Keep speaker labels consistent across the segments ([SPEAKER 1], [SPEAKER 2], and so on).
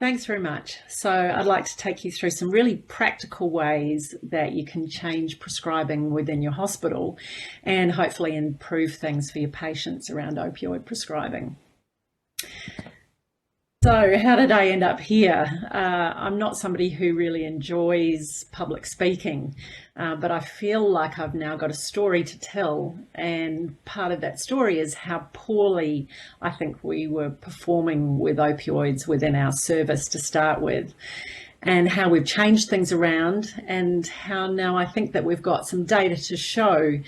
[SPEAKER 1] Thanks very much. So I'd like to take you through some really practical ways that you can change prescribing within your hospital and hopefully improve things for your patients around opioid prescribing. So how did I end up here? I'm not somebody who really enjoys public speaking, but I feel like I've now got a story to tell, and part of that story is how poorly I think we were performing with opioids within our service to start with, and how we've changed things around, and how now I think that we've got some data to show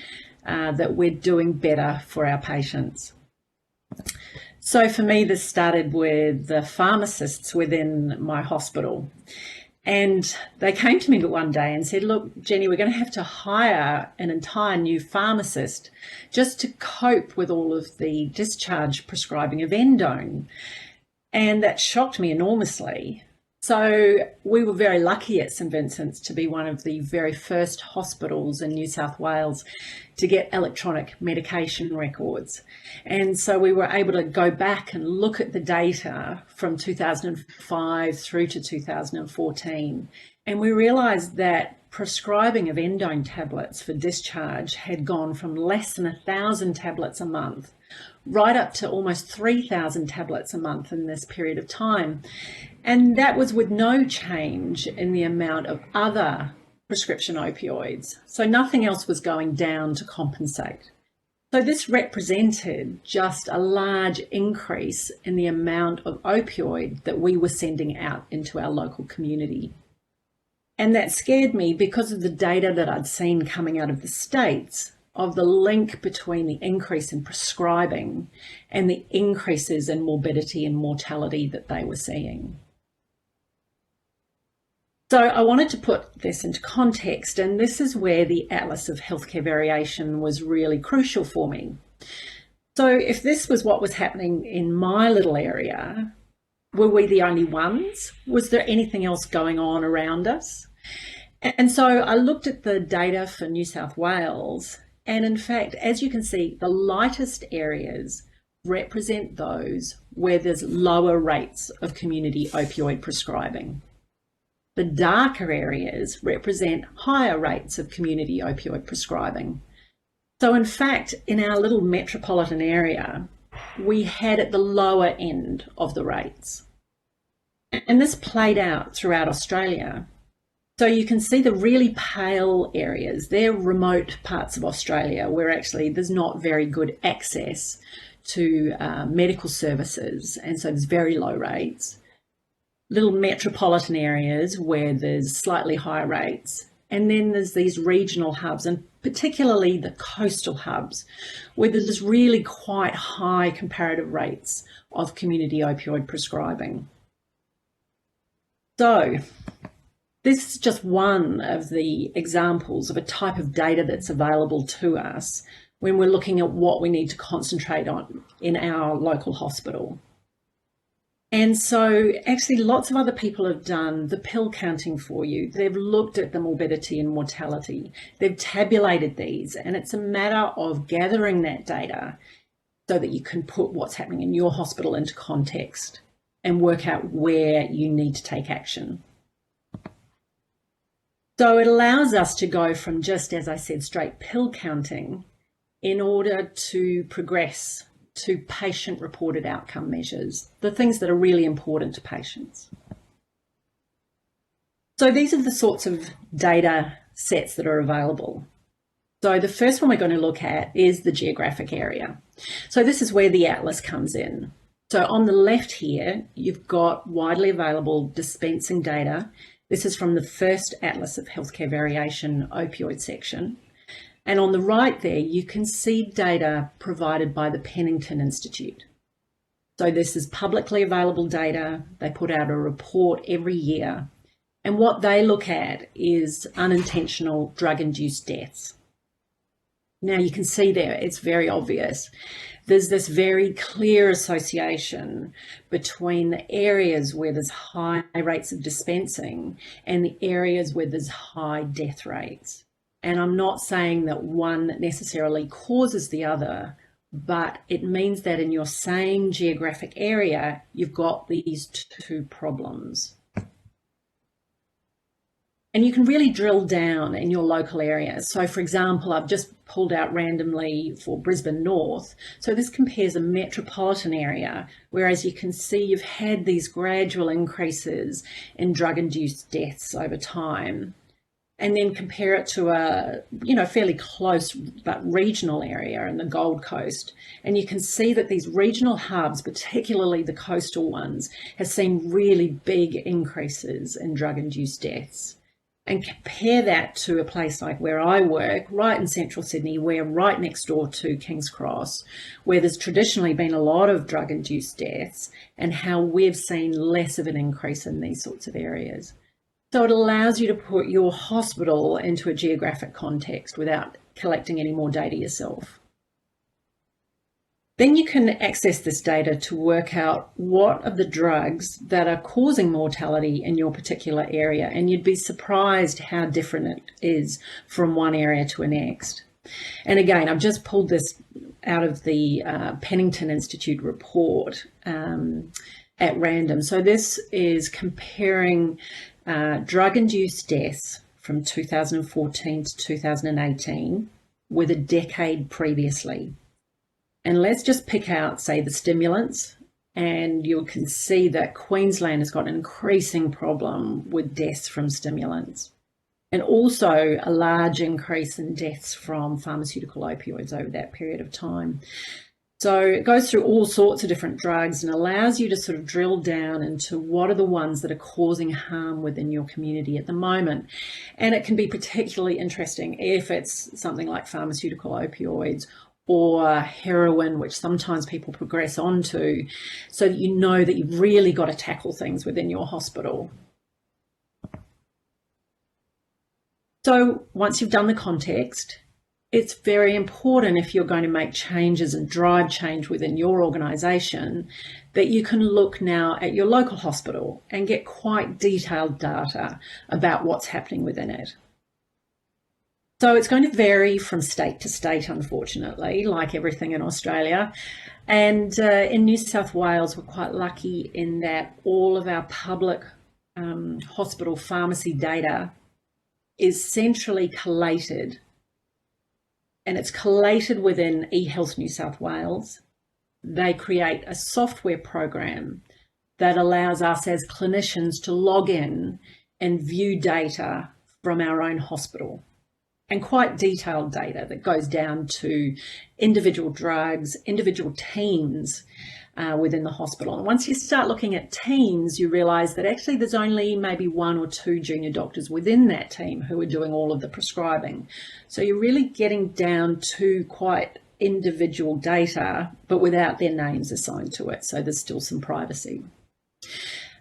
[SPEAKER 1] that we're doing better for our patients. So for me, this started with the pharmacists within my hospital. And they came to me one day and said, look, Jenny, we're going to have to hire an entire new pharmacist just to cope with all of the discharge prescribing of endone. And that shocked me enormously. So we were very lucky at St Vincent's to be one of the very first hospitals in New South Wales to get electronic medication records. And so we were able to go back and look at the data from 2005 through to 2014. And we realised that prescribing of endone tablets for discharge had gone from less than 1,000 tablets a month right up to almost 3,000 tablets a month in this period of time. And that was with no change in the amount of other prescription opioids. So nothing else was going down to compensate. So this represented just a large increase in the amount of opioid that we were sending out into our local community. And that scared me because of the data that I'd seen coming out of the States of the link between the increase in prescribing and the increases in morbidity and mortality that they were seeing. So I wanted to put this into context, and this is where the Atlas of Healthcare Variation was really crucial for me. So if this was what was happening in my little area, were we the only ones? Was there anything else going on around us? And so I looked at the data for New South Wales, and in fact, as you can see, the lightest areas represent those where there's lower rates of community opioid prescribing. The darker areas represent higher rates of community opioid prescribing. So in fact, in our little metropolitan area, we had at the lower end of the rates. And this played out throughout Australia. So you can see the really pale areas, they're remote parts of Australia where actually there's not very good access to medical services, and so there's very low rates. Little metropolitan areas where there's slightly higher rates, and then there's these regional hubs, and particularly the coastal hubs where there's really quite high comparative rates of community opioid prescribing. So this is just one of the examples of a type of data that's available to us when we're looking at what we need to concentrate on in our local hospital. And so actually lots of other people have done the pill counting for you. They've looked at the morbidity and mortality. They've tabulated these, and it's a matter of gathering that data so that you can put what's happening in your hospital into context and work out where you need to take action. So it allows us to go from just, as I said, straight pill counting in order to progress to patient-reported outcome measures, the things that are really important to patients. So these are the sorts of data sets that are available. So the first one we're going to look at is the geographic area. So this is where the Atlas comes in. So on the left here, you've got widely available dispensing data. This is from the first Atlas of Healthcare Variation opioid section. And on the right there, you can see data provided by the Pennington Institute. So this is publicly available data. They put out a report every year. And what they look at is unintentional drug-induced deaths. Now you can see there, it's very obvious. There's this very clear association between the areas where there's high rates of dispensing and the areas where there's high death rates. And I'm not saying that one necessarily causes the other. but it means that in your same geographic area, you've got these two problems. And you can really drill down in your local area. So for example, I've just pulled out randomly for Brisbane North. So this compares a metropolitan area, whereas you can see you've had these gradual increases in drug-induced deaths over time. And then compare it to a, fairly close but regional area in the Gold Coast. And you can see that these regional hubs, particularly the coastal ones, have seen really big increases in drug-induced deaths. And compare that to a place like where I work, right in central Sydney, we're right next door to King's Cross, where there's traditionally been a lot of drug-induced deaths, and how we've seen less of an increase in these sorts of areas. So it allows you to put your hospital into a geographic context without collecting any more data yourself. Then you can access this data to work out what are the drugs that are causing mortality in your particular area, and you'd be surprised how different it is from one area to the next. And again, I've just pulled this out of the Pennington Institute report at random. So this is comparing drug-induced deaths from 2014 to 2018 with a decade previously. And let's just pick out, say, the stimulants, and you can see that Queensland has got an increasing problem with deaths from stimulants, and also a large increase in deaths from pharmaceutical opioids over that period of time. So it goes through all sorts of different drugs and allows you to sort of drill down into what are the ones that are causing harm within your community at the moment. And it can be particularly interesting if it's something like pharmaceutical opioids or heroin, which sometimes people progress onto, so that you know that you've really got to tackle things within your hospital. So once you've done the context, it's very important, if you're going to make changes and drive change within your organisation, that you can look now at your local hospital and get quite detailed data about what's happening within it. So it's going to vary from state to state, unfortunately, like everything in Australia. And in New South Wales, we're quite lucky in that all of our public hospital pharmacy data is centrally collated, and it's collated within eHealth New South Wales. They create a software program that allows us as clinicians to log in and view data from our own hospital, and quite detailed data that goes down to individual drugs, individual teams within the hospital. And once you start looking at teams, you realise that actually there's only maybe 1 or 2 junior doctors within that team who are doing all of the prescribing. So you're really getting down to quite individual data, but without their names assigned to it. So there's still some privacy.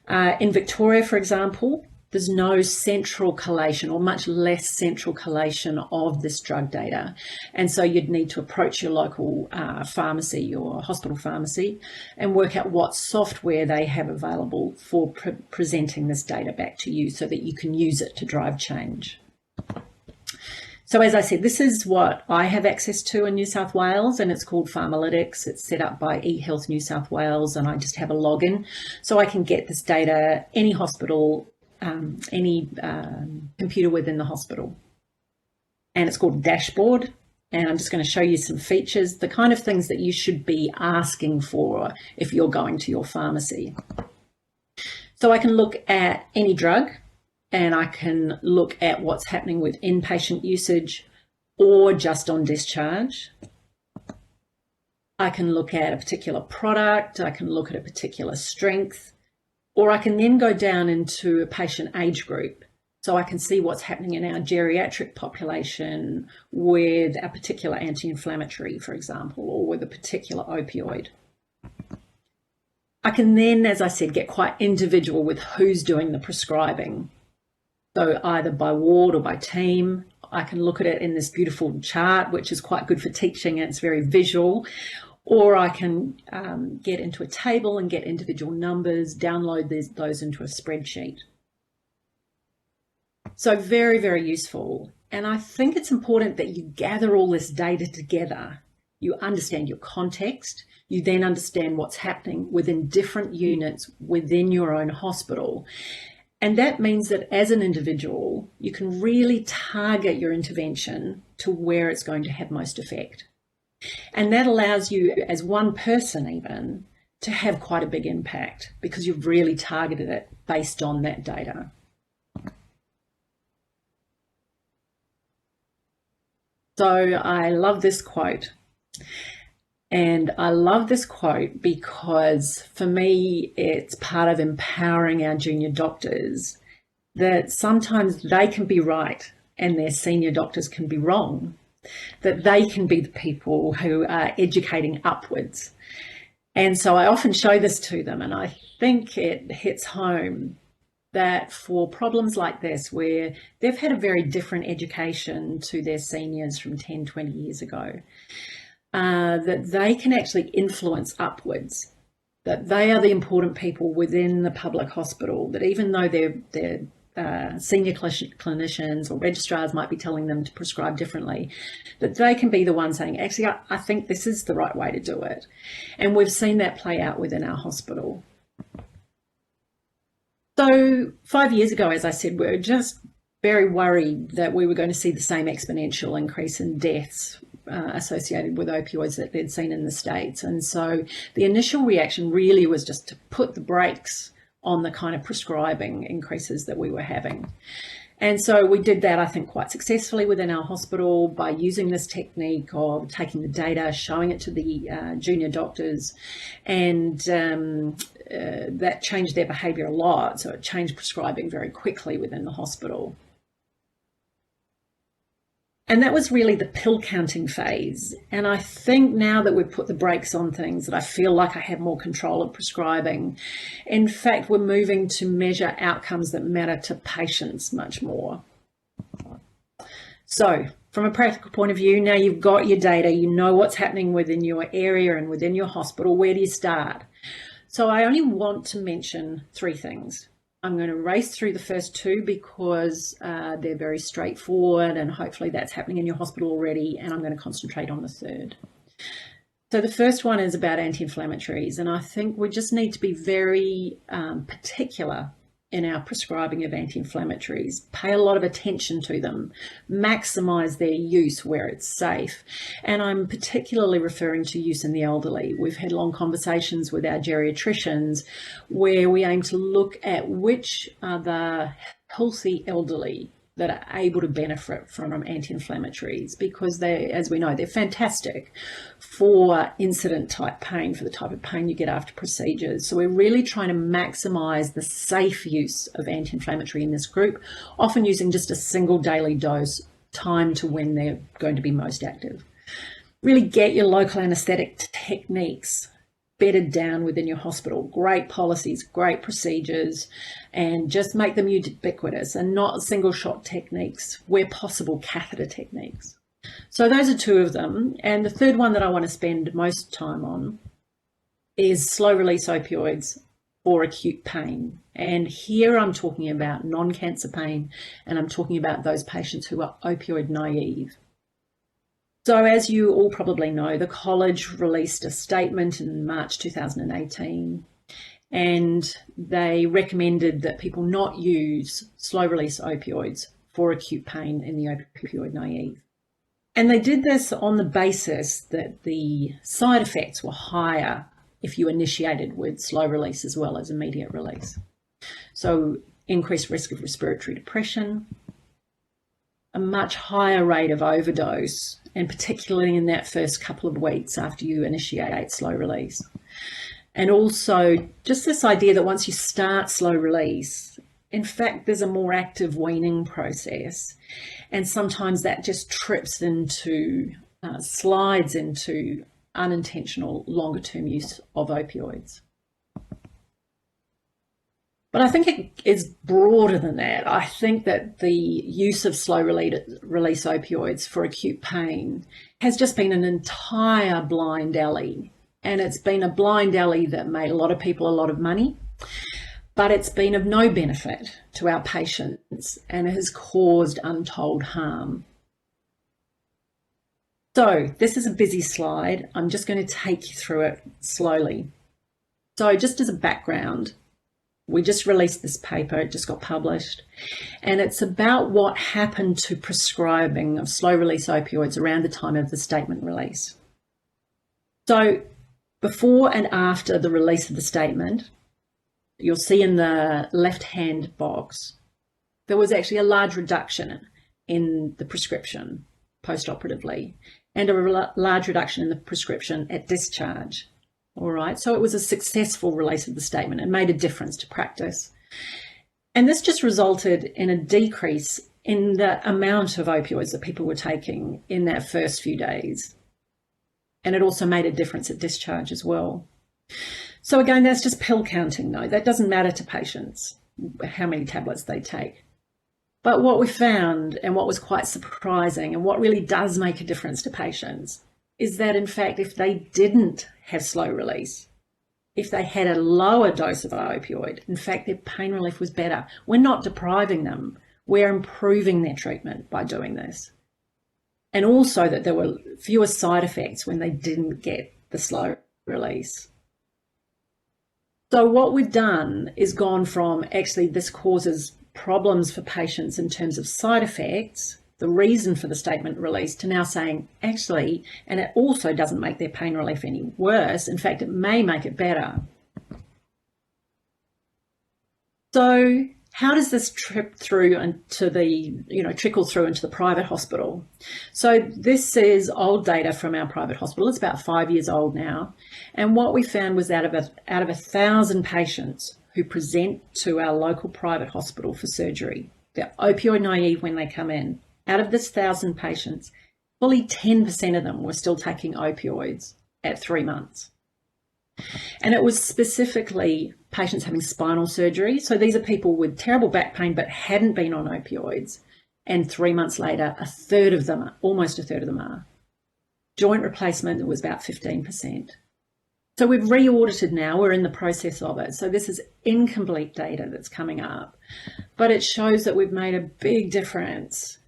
[SPEAKER 1] In Victoria, for example, there's no central collation, or much less central collation of this drug data. And so you'd need to approach your local pharmacy, your hospital pharmacy, and work out what software they have available for presenting this data back to you so that you can use it to drive change. So as I said, this is what I have access to in New South Wales, and it's called Pharmalytics. It's set up by eHealth New South Wales, and I just have a login. So I can get this data, any hospital, any computer within the hospital. And it's called Dashboard. And I'm just going to show you some features, the kind of things that you should be asking for if you're going to your pharmacy. So I can look at any drug, and I can look at what's happening with inpatient usage or just on discharge. I can look at a particular product, I can look at a particular strength, or I can then go down into a patient age group. So I can see what's happening in our geriatric population with a particular anti-inflammatory, for example, or with a particular opioid. I can then, as I said, get quite individual with who's doing the prescribing. So either by ward or by team. I can look at it in this beautiful chart, which is quite good for teaching. It's very visual. Or I can get into a table and get individual numbers, download those into a spreadsheet. So very, very useful. And I think it's important that you gather all this data together You understand your context. You then understand what's happening within different units within your own hospital. And that means that as an individual, you can really target your intervention to where it's going to have most effect. And that allows you, as one person even, to have quite a big impact because you've really targeted it based on that data. So I love this quote. And I love this quote because for me, it's part of empowering our junior doctors that sometimes they can be right and their senior doctors can be wrong, that they can be the people who are educating upwards. And so I often show this to them, and I think it hits home that for problems like this, where they've had a very different education to their seniors from 10, 20 years ago, that they can actually influence upwards, that they are the important people within the public hospital, that even though they're senior clinicians or registrars might be telling them to prescribe differently, that they can be the one saying, actually, I think this is the right way to do it. And we've seen that play out within our hospital. So 5 years ago, as I said, we were just very worried that we were going to see the same exponential increase in deaths associated with opioids that they'd seen in the States. And so the initial reaction really was just to put the brakes on the kind of prescribing increases that we were having. And so we did that, I think, quite successfully within our hospital by using this technique of taking the data, showing it to the junior doctors, and that changed their behaviour a lot. So it changed prescribing very quickly within the hospital. And that was really the pill counting phase. And I think now that we've put the brakes on things, that I feel like I have more control of prescribing. In fact, we're moving to measure outcomes that matter to patients much more. So from a practical point of view, now you've got your data, you know what's happening within your area and within your hospital. Where do you start? So I only want to mention 3 things. I'm going to race through the first 2 because they're very straightforward, and hopefully that's happening in your hospital already, and I'm going to concentrate on the 3rd. So the first one is about anti-inflammatories, and I think we just need to be very particular in our prescribing of anti-inflammatories, pay a lot of attention to them, maximize their use where it's safe. And I'm particularly referring to use in the elderly. We've had long conversations with our geriatricians where we aim to look at which are the healthy elderly that are able to benefit from anti-inflammatories, because they, as we know, they're fantastic for incident type pain, for the type of pain you get after procedures. So we're really trying to maximize the safe use of anti-inflammatory in this group, often using just a single daily dose, time to when they're going to be most active. Really get your local anesthetic techniques bedded down within your hospital. Great policies, great procedures, and just make them ubiquitous and not single shot techniques, where possible catheter techniques. So those are 2 of them. And the 3rd one that I want to spend most time on is slow release opioids for acute pain. And here I'm talking about non-cancer pain, and I'm talking about those patients who are opioid naive. So as you all probably know, the college released a statement in March 2018, and they recommended that people not use slow release opioids for acute pain in the opioid naive. And they did this on the basis that the side effects were higher if you initiated with slow release as well as immediate release. So increased risk of respiratory depression, a much higher rate of overdose, and particularly in that first couple of weeks after you initiate slow release. And also just this idea that once you start slow release, in fact, there's a more active weaning process. And sometimes that just trips into, slides into unintentional longer term use of opioids. But I think it is broader than that. I think that the use of slow release opioids for acute pain has just been an entire blind alley. And it's been a blind alley that made a lot of people a lot of money, but it's been of no benefit to our patients and has caused untold harm. So this is a busy slide. I'm just going to take you through it slowly. So just as a background, we just released this paper, it just got published, and it's about what happened to prescribing of slow release opioids around the time of the statement release. So before and after the release of the statement, you'll see in the left-hand box, there was actually a large reduction in the prescription post-operatively and a large reduction in the prescription at discharge. All right, so it was a successful release of the statement and made a difference to practice. And this just resulted in a decrease in the amount of opioids that people were taking in that first few days. And it also made a difference at discharge as well. So again, that's just pill counting though. That doesn't matter to patients, how many tablets they take. But what we found, and what was quite surprising, and what really does make a difference to patients, is that in fact, if they didn't have slow release, if they had a lower dose of opioid, in fact, their pain relief was better. We're not depriving them. We're improving their treatment by doing this. And also that there were fewer side effects when they didn't get the slow release. So what we've done is gone from actually this causes problems for patients in terms of side effects, the reason for the statement release, to now saying actually, and it also doesn't make their pain relief any worse. In fact, it may make it better. So how does this trickle through into the private hospital? So this is old data from our private hospital. It's about 5 years old now. And what we found was out of 1,000 patients who present to our local private hospital for surgery, they're opioid naive when they come in. Out of this 1,000 patients, fully 10% of them were still taking opioids at 3 months. And it was specifically patients having spinal surgery. So these are people with terrible back pain but hadn't been on opioids. And 3 months later, almost a third of them are. Joint replacement was about 15%. So we've re-audited now, we're in the process of it. So this is incomplete data that's coming up, but it shows that we've made a big difference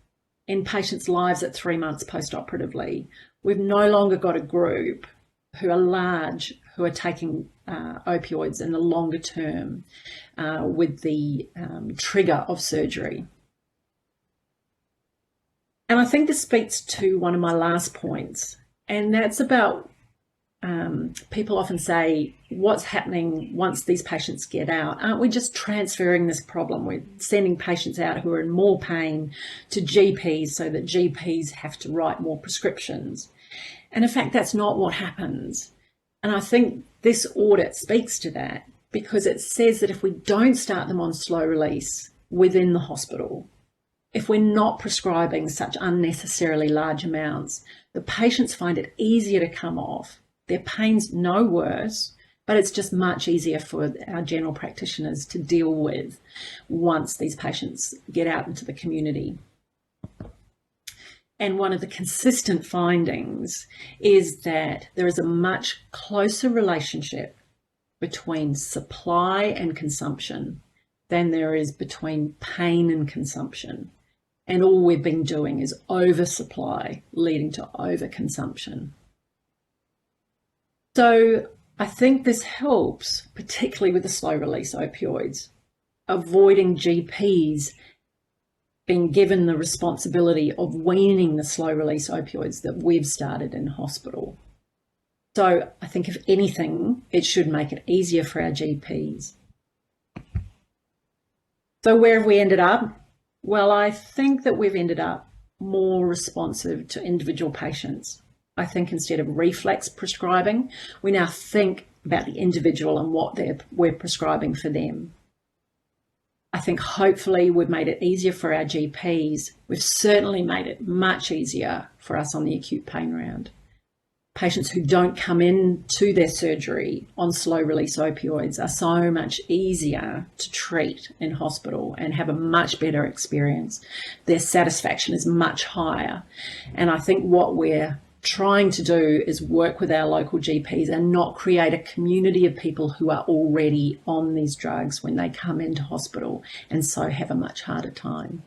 [SPEAKER 1] in patients' lives at 3 months post-operatively. We've no longer got a group who are large, who are taking opioids in the longer term with the trigger of surgery. And I think this speaks to one of my last points, and that's about people often say, what's happening once these patients get out? Aren't we just transferring this problem? We're sending patients out who are in more pain to GPs so that GPs have to write more prescriptions. And in fact, that's not what happens. And I think this audit speaks to that, because it says that if we don't start them on slow release within the hospital, if we're not prescribing such unnecessarily large amounts, the patients find it easier to come off. Their pain's no worse, but it's just much easier for our general practitioners to deal with once these patients get out into the community. And one of the consistent findings is that there is a much closer relationship between supply and consumption than there is between pain and consumption. And all we've been doing is oversupply, leading to overconsumption. So I think this helps, particularly with the slow release opioids, avoiding GPs being given the responsibility of weaning the slow release opioids that we've started in hospital. So I think if anything, it should make it easier for our GPs. So where have we ended up? Well, I think that we've ended up more responsive to individual patients. I think instead of reflex prescribing, we now think about the individual and what we're prescribing for them. I think hopefully we've made it easier for our GPs. We've certainly made it much easier for us on the acute pain round. Patients who don't come in to their surgery on slow release opioids are so much easier to treat in hospital and have a much better experience. Their satisfaction is much higher. And I think what we're trying to do is work with our local GPs and not create a community of people who are already on these drugs when they come into hospital and so have a much harder time.